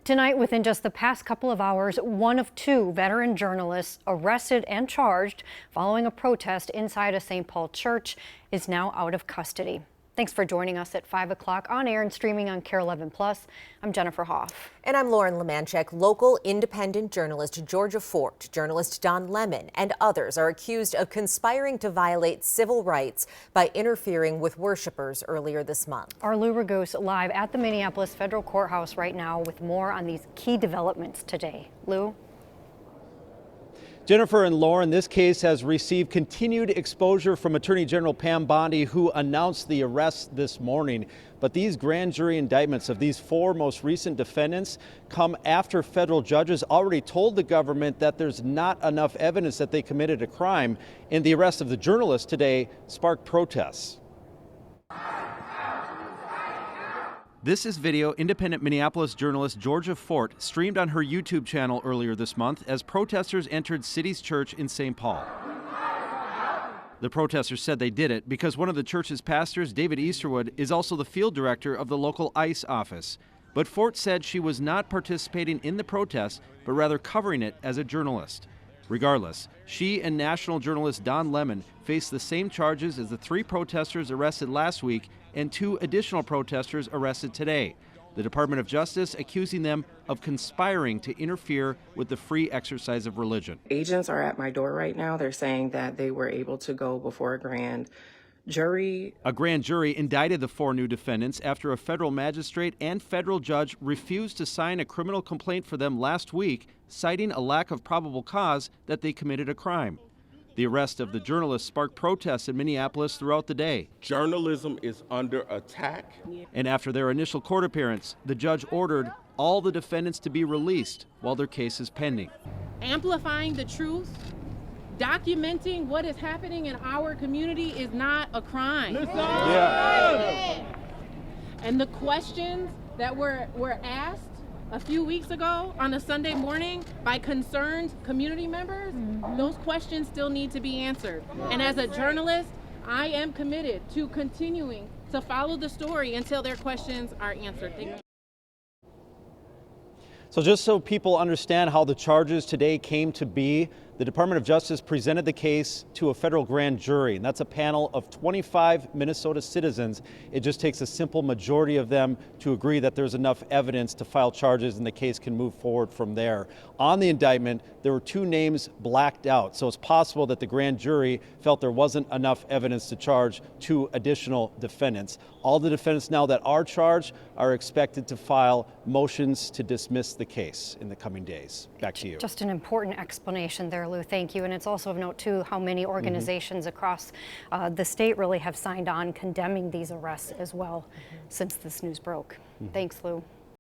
Tonight, within just the past couple of hours, one of two veteran journalists arrested and charged following a protest inside a St. Paul church is now out of custody. Thanks for joining us at 5 o'clock on air and streaming on KARE 11 Plus. I'm Jennifer Hoff. And I'm Lauren Lemanchek. Local independent journalist Georgia Fort, journalist Don Lemon, and others are accused of conspiring to violate civil rights by interfering with worshipers earlier this month. Our Lou Raguse live at the Minneapolis Federal Courthouse right now with more on these key developments today. Lou? Jennifer and Lauren, this case has received continued exposure from Attorney General Pam Bondi, who announced the arrest this morning. But these grand jury indictments of these four most recent defendants come after federal judges already told the government that there's not enough evidence that they committed a crime. And the arrest of the journalist today sparked protests. This is video independent Minneapolis journalist Georgia Fort streamed on her YouTube channel earlier this month as protesters entered City's church in St. Paul. The protesters said they did it because one of the church's pastors, David Easterwood, is also the field director of the local ICE office. But Fort said she was not participating in the protest, but rather covering it as a journalist. Regardless, she and national journalist Don Lemon face the same charges as the three protesters arrested last week and two additional protesters arrested today. The Department of Justice accusing them of conspiring to interfere with the free exercise of religion. Agents are at my door right now. They're saying that they were able to go before a grand jury. A grand jury indicted the four new defendants after a federal magistrate and federal judge refused to sign a criminal complaint for them last week, citing a lack of probable cause that they committed a crime. The arrest of the journalist sparked protests in Minneapolis throughout the day. Journalism is under attack. And after their initial court appearance, the judge ordered all the defendants to be released while their case is pending. Amplifying the truth, documenting what is happening in our community is not a crime. Yeah. And the questions that were asked a few weeks ago on a Sunday morning by concerned community members, those questions still need to be answered. And as a journalist, I am committed to continuing to follow the story until their questions are answered. Thank you. So just so people understand how the charges today came to be, the Department of Justice presented the case to a federal grand jury, and that's a panel of 25 Minnesota citizens. It just takes a simple majority of them to agree that there's enough evidence to file charges and the case can move forward from there. On the indictment, there were two names blacked out, so it's possible that the grand jury felt there wasn't enough evidence to charge two additional defendants. All the defendants now that are charged are expected to file motions to dismiss the case in the coming days. Back to you. Just an important explanation there, Lou. Thank you. And it's also of note, too, how many organizations across the state really have signed on condemning these arrests as well since this news broke. Thanks, Lou.